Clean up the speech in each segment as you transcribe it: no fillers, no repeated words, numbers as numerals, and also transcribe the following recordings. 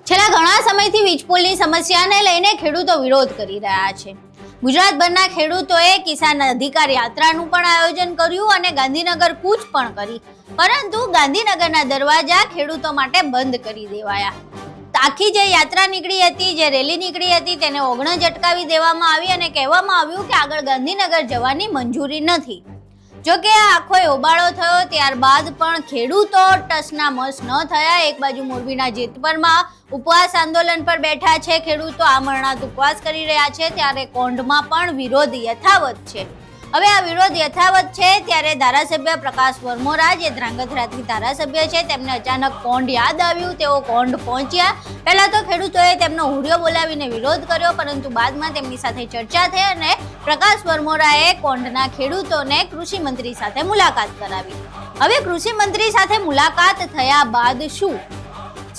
છેલ્લા ઘણા સમયથી વીજ પુલની સમસ્યાને લઈને ખેડૂતો વિરોધ કરી રહ્યા છે. ગુજરાતભરના ખેડૂતોએ કિસાન અધિકાર યાત્રાનું પણ આયોજન કર્યું અને ગાંધીનગર કૂચ પણ કરી, પરંતુ ગાંધીનગરના દરવાજા ખેડૂતો માટે બંધ કરી દેવાયા. આખી જે યાત્રા નીકળી હતી, જે રેલી નીકળી હતી, તેને ઓગણ જ અટકાવી દેવામાં આવી અને કહેવામાં આવ્યું કે આગળ ગાંધીનગર જવાની મંજૂરી નથી. જોકે આ આખો હોબાળો થયો ત્યારબાદ પણ ખેડૂતો ટસના મસ ન થયા. એક બાજુ મોરબીના જેતપરમાં ઉપવાસ આંદોલન પર બેઠા છે ખેડૂતો, આમરણાત ઉપવાસ કરી રહ્યા છે, ત્યારે કોંઢમાં પણ વિરોધ યથાવત છે. હવે આ વિરોધ યથાવત છે ત્યારે ધારાસભ્ય પ્રકાશ વરમોરા, જે ધ્રાંગધ્રાથી ધારાસભ્ય છે, તેમને અચાનક કોંઢ યાદ આવ્યું. તેઓ કોંઢ પહોંચ્યા. પહેલા તો ખેડૂતોએ તેમનો હુડિયો બોલાવીને વિરોધ કર્યો, પરંતુ બાદમાં તેમની સાથે ચર્ચા થઈ અને પ્રકાશ વરમોરાએ કોંઢના ખેડૂતોને કૃષિ મંત્રી સાથે મુલાકાત કરાવી. હવે કૃષિ મંત્રી સાથે મુલાકાત થયા બાદ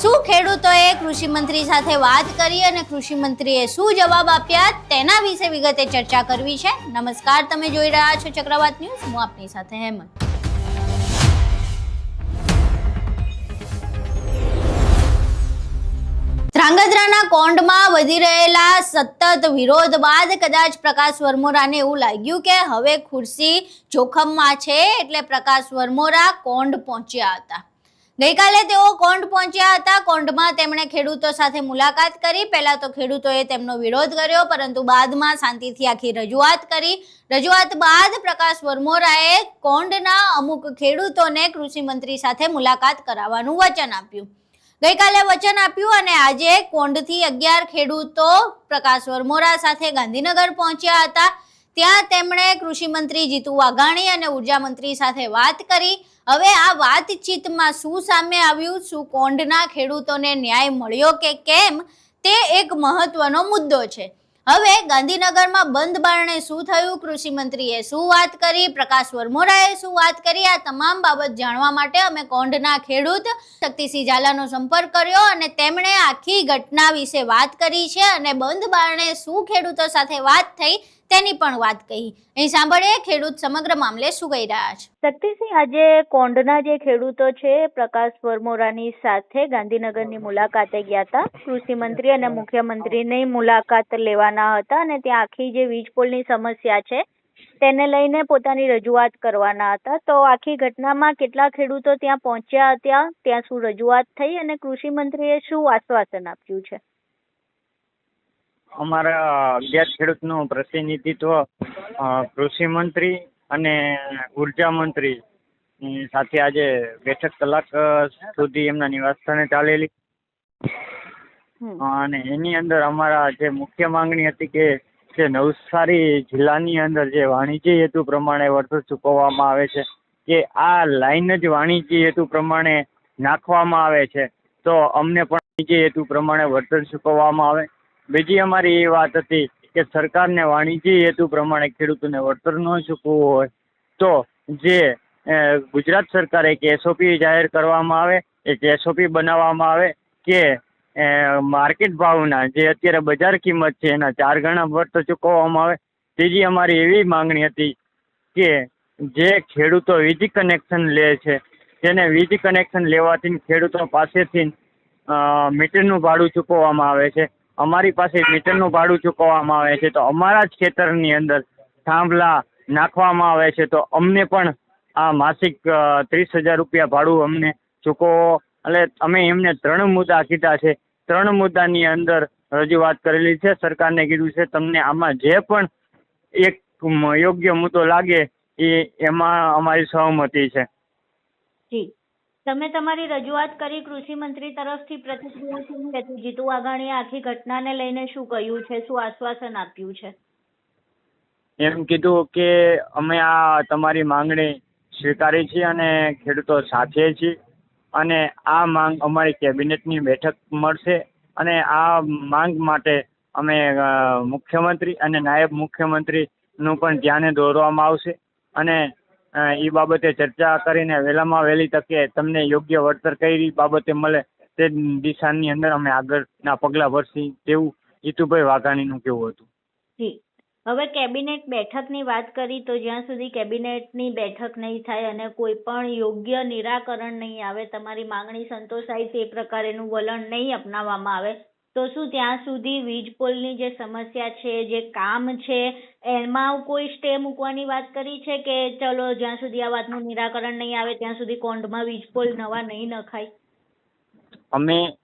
શું ખેડૂતોએ કૃષિ મંત્રી સાથે વાત કરી અને કૃષિ મંત્રીએ શું જવાબ આપ્યા, તેના વિશે વિગતે ચર્ચા કરવી છે. નમસ્કાર, તમે જોઈ રહ્યા છો ચક્રવાત ન્યૂઝ. હું આપની સાથે હેમંત. ધ્રાંગધ્રાના કોંઢમાં વધી રહેલા સતત વિરોધ બાદ કદાચ પ્રકાશ વરમોરાને એવું લાગ્યું કે હવે ખુરશી જોખમમાં છે, એટલે પ્રકાશ વરમોરા કોંઢ પહોંચ્યા હતા. ગઈકાલે તેઓ કોંઢ પહોંચ્યા હતા. કોંઢમાં તેમણે ખેડૂતો સાથે મુલાકાત કરી. પહેલા તો ખેડૂતોએ તેમનો વિરોધ કર્યો, પરંતુ બાદમાં શાંતિથી આખી રજૂઆત કરી. રજૂઆત બાદ પ્રકાશ વરમોરાએ કોંઢના અમુક ખેડૂતોને કૃષિ મંત્રી સાથે મુલાકાત કરાવવાનું વચન આપ્યું. ગઈકાલે વચન આપ્યું અને આજે કોંઢથી 11 ખેડૂતો પ્રકાશ વરમોરા સાથે ગાંધીનગર પહોંચ્યા હતા. ત્યાં તેમણે કૃષિ મંત્રી જીતુ વાઘાણી અને ઉર્જા મંત્રી સાથે વાત કરી. હવે આ વાતચીતમાં શું સામે આવ્યું, શું કોંઢના ખેડૂતોને ન્યાય મળ્યો કે કેમ, તે એક મહત્વનો મુદ્દો છે. હવે ગાંધીનગરમાં બંધ બારણે શું થયું, કૃષિ મંત્રીએ શું વાત કરી, પ્રકાશ વરમોરાએ શું વાત કરી, આ તમામ બાબત જાણવા માટે અમે કોંઢના ખેડૂત શક્તિસિંહ ઝાલાનો સંપર્ક કર્યો અને તેમણે આખી ઘટના વિશે વાત કરી છે અને બંધ બારણે શું ખેડૂતો સાથે વાત થઈ તેની પણ વાત કહી. અહીં સાંભળીએ ખેડૂત સમગ્ર મામલે શું કહી રહ્યા છે. શક્તિસિંહ, આજે કોંઢના જે ખેડૂતો છે પ્રકાશ વરમોરાની સાથે ગાંધીનગરની મુલાકાતે ગયા હતા. કૃષિ મંત્રી અને મુખ્યમંત્રીની મુલાકાત લેવાના હતા અને ત્યાં આખી જે વીજ પોલની સમસ્યા છે તેને લઈને પોતાની રજૂઆત કરવાના હતા. તો આખી ઘટનામાં કેટલા ખેડૂતો ત્યાં પહોંચ્યા હતા, ત્યાં શું રજૂઆત થઈ અને કૃષિ મંત્રીએ શું આશ્વાસન આપ્યું છે? અમારા 11 ખેડૂતનું પ્રતિનિધિત્વ કૃષિ મંત્રી અને ઉર્જા મંત્રી સાથે આજે બેઠક કલાક સુધી એમના નિવાસસ્થાને ચાલેલી અને એની અંદર અમારા જે મુખ્ય માંગણી હતી કે જે નવસારી જિલ્લાની અંદર જે વાણિજ્ય હેતુ પ્રમાણે વળતર ચૂકવવામાં આવે છે, કે આ લાઈન જ વાણિજ્ય હેતુ પ્રમાણે નાખવામાં આવે છે, તો અમને પણ વાણિજ્ય હેતુ પ્રમાણે વળતર ચૂકવવામાં આવે. બીજી અમારી એ વાત હતી કે સરકારને વાણિજ્ય હેતુ પ્રમાણે ખેડૂતોને વળતર ન ચૂકવવું હોય તો જે ગુજરાત સરકારે એક એસઓપી જાહેર કરવામાં આવે, એક એસઓપી બનાવવામાં આવે કે માર્કેટ ભાવના જે અત્યારે બજાર કિંમત છે એના 4 ગણા વળતર ચૂકવવામાં આવે. ત્રીજી અમારી એવી માંગણી હતી કે જે ખેડૂતો વીજ કનેક્શન લે છે, જેને વીજ કનેક્શન લેવાથી ખેડૂતો પાસેથી મીટરનું ભાડું ચૂકવવામાં આવે છે, અમારી પાસે મીટરનું ભાડું ચૂકવવામાં આવે છે, તો અમારા જ ખેતરની અંદર થાંભલા નાખવામાં આવે છે, તો અમને પણ આ માસિક 30,000 રૂપિયા ભાડું અમને ચૂકવો. એટલે અમે એમને 3 મુદ્દા કીધા છે. 3 મુદ્દાની અંદર રજૂઆત કરેલી છે. સરકારને કીધું છે તમને આમાં જે પણ એક યોગ્ય મુદ્દો લાગે એમાં અમારી સહમતિ છે. જી, તમે તમારી રજૂઆત કરી, કૃષિ મંત્રી તરફથી પ્રતિક્રિયા શું હતી? જીતુ વાઘાણીએ આખી ઘટનાને લઈને શું કહ્યું છે, શું આશ્વાસન આપ્યું છે? એમ કીધું કે અમે આ તમારી માંગણી સ્વીકારી છે અને ખેડૂતો સાથે છીએ અને આ માંગ અમારી કેબિનેટની બેઠક મળશે અને આ માંગ માટે અમે મુખ્યમંત્રી અને નાયબ મુખ્યમંત્રીનું પણ ધ્યાને દોરવામાં આવશે અને એ બાબતે ચર્ચા કરીને વહેલામાં વહેલી તકે તમને યોગ્ય વળતર કઈ બાબતે મળે તે દિશાની અંદર અમે આગળના પગલાં ભરશી, તેવું જીતુભાઈ વાઘાણીનું કહેવું હતું. જી, હવે કેબિનેટ બેઠકની વાત કરી તો જ્યાં સુધી કેબિનેટની બેઠક નહીં થાય અને કોઈ પણ યોગ્ય નિરાકરણ નહીં આવે, તમારી માંગણી સંતોષાય તે પ્રકારેનું વલણ નહીં અપનાવવામાં આવે તો શું ત્યાં સુધી વીજ પોલની જે સમસ્યા છે, જે કામ છે, એમાં કોઈ સ્ટે મૂકવાની વાત કરી છે કે ચલો જ્યાં સુધી આ વાતનું નિરાકરણ નહીં આવે ત્યાં સુધી કોંઢમાં વીજ પોલ નવા નહીં નખાય?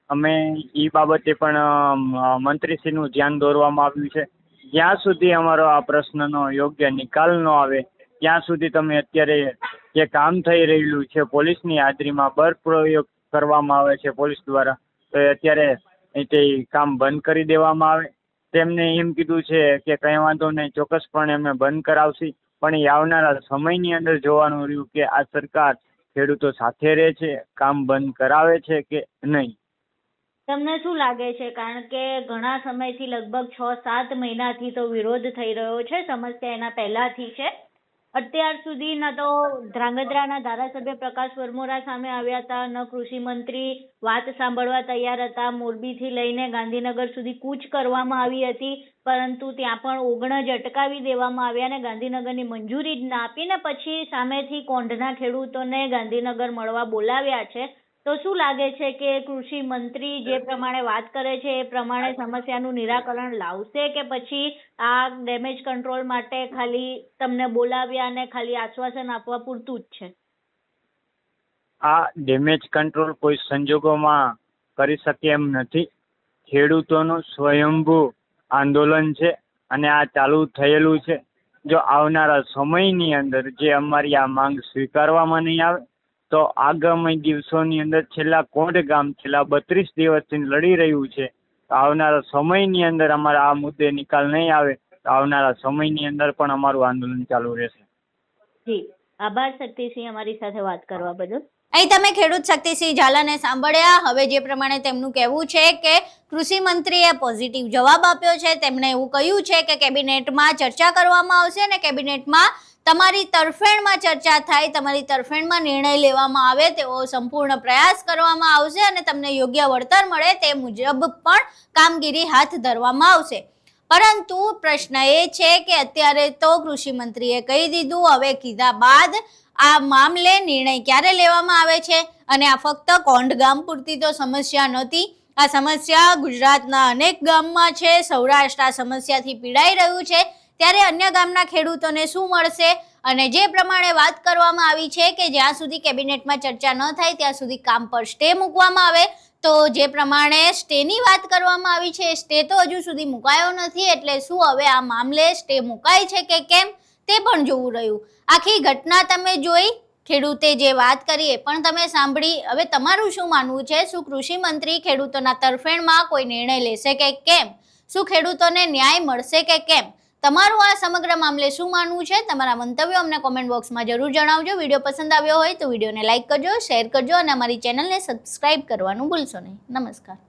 અમે એ બાબતે પણ મંત્રીશ્રીનું ધ્યાન દોરવામાં આવ્યું છે. જ્યાં સુધી અમારો આ પ્રશ્નનો યોગ્ય નિકાલ ન આવે ત્યાં સુધી તમે અત્યારે જે કામ થઈ રહેલું છે પોલીસની હાજરીમાં બળ પ્રયોગ કરવામાં આવે છે પોલીસ દ્વારા, તો અત્યારે તે કામ બંધ કરી દેવામાં આવે. તેમને એમ કીધું છે કે કંઈ વાંધો નહીં, ચોક્કસપણે અમે બંધ કરાવશી, પણ એ આવનારા સમયની અંદર જોવાનું રહ્યું કે આ સરકાર ખેડૂતો સાથે રહે છે, કામ બંધ કરાવે છે કે નહીં. તમને શું લાગે છે, કારણ કે ઘણા સમયથી લગભગ 6-7 મહિનાથી તો વિરોધ થઈ રહ્યો છે, સમસ્યા એના પહેલાથી છે, અત્યાર સુધી ન તો ધ્રાંગધ્રાના ધારાસભ્ય પ્રકાશ વરમોરા સામે આવ્યા હતા, ન કૃષિ મંત્રી વાત સાંભળવા તૈયાર હતા, મોરબીથી લઈને ગાંધીનગર સુધી કૂચ કરવામાં આવી હતી પરંતુ ત્યાં પણ ઓગણ જ અટકાવી દેવામાં આવ્યા ને ગાંધીનગરની મંજૂરી જ ના આપી ને પછી સામેથી કોંઢના ખેડૂતોને ગાંધીનગર મળવા બોલાવ્યા છે. તો શું લાગે છે કે કૃષિ મંત્રી જે પ્રમાણે વાત કરે છે એ પ્રમાણે સમસ્યાનું નિરાકરણ લાવશે કે પછી આ ડેમેજ કંટ્રોલ માટે ખાલી તમને બોલાવ્યા અને ખાલી આશ્વાસન આપવા પૂરતું જ છે? આ ડેમેજ કંટ્રોલ કોઈ સંજોગોમાં કરી શકે એમ નથી. ખેડૂતોનું સ્વયંભૂ આંદોલન છે અને આ ચાલુ થયેલું છે. જો આવનારા સમયની અંદર જે અમારી આ માંગ સ્વીકારવામાં નહીં આવે તો આગામી દિવસોની અંદર છેલ્લા કોંઢ ગામ છેલ્લા 32 દિવસથી લડી રહ્યું છે, તો આવનારા સમયની અંદર અમારા આ મુદ્દે નિકાલ નહીં આવે તો આવનારા સમયની અંદર પણ અમારું આંદોલન ચાલુ રહેશે. જી, આભાર શક્તિસિંહ અમારી સાથે વાત કરવા બદલ. અહીં તમે ખેડૂત શક્તિસિંહ ઝાલાને સાંભળ્યા. હવે જે પ્રમાણે તેમનું કહેવું છે કે કૃષિ મંત્રીએ પોઝિટિવ જવાબ આપ્યો છે. તેમણે એવું કહ્યું છે કે કેબિનેટમાં ચર્ચા કરવામાં આવશે અને કેબિનેટમાં તમારી તરફેણમાં ચર્ચા થાય, તમારી તરફેણમાં નિર્ણય લેવામાં આવે તેવો સંપૂર્ણ પ્રયાસ કરવામાં આવશે અને તમને યોગ્ય વળતર મળે તે મુજબ પણ કામગીરી હાથ ધરવામાં આવશે. પરંતુ પ્રશ્ન એ છે કે અત્યારે તો કૃષિ મંત્રીએ કહી દીધું, હવે કીધા બાદ આ મામલે નિર્ણય ક્યારે લેવામાં આવે છે? અને આ ફક્ત કોંઢ ગામ પૂરતી તો સમસ્યા નહોતી, આ સમસ્યા ગુજરાતના અનેક ગામમાં છે. સૌરાષ્ટ્ર આ સમસ્યાથી પીડાઈ રહ્યું છે, ત્યારે અન્ય ગામના ખેડૂતોને શું મળશે? અને જે પ્રમાણે વાત કરવામાં આવી છે કે જ્યાં સુધી કેબિનેટમાં ચર્ચા ન થાય ત્યાં સુધી કામ પર સ્ટે મૂકવામાં આવે, તો જે પ્રમાણે સ્ટેની વાત કરવામાં આવી છે સ્ટે તો હજુ સુધી મુકાયો નથી. એટલે શું હવે આ મામલે સ્ટે મુકાય છે કે કેમ તે પણ જોવું રહ્યું. આખી ઘટના તમે જોઈ, ખેડૂતે જે વાત કરી એ પણ તમે સાંભળી. હવે તમારું શું માનવું છે? શું કૃષિ મંત્રી ખેડૂતોના તરફેણમાં કોઈ નિર્ણય લેશે કે કેમ? શું ખેડૂતોને ન્યાય મળશે કે કેમ? તમારું આ સમગ્ર મામલે શું માનવું છે? તમારા મંતવ્યો અમને કોમેન્ટ બોક્સમાં જરૂર જણાવજો. વિડીયો પસંદ આવ્યો હોય તો વિડીયોને લાઇક કરજો, શેર કરજો અને અમારી ચેનલને સબસ્ક્રાઇબ કરવાનું ભૂલશો નહીં. નમસ્કાર.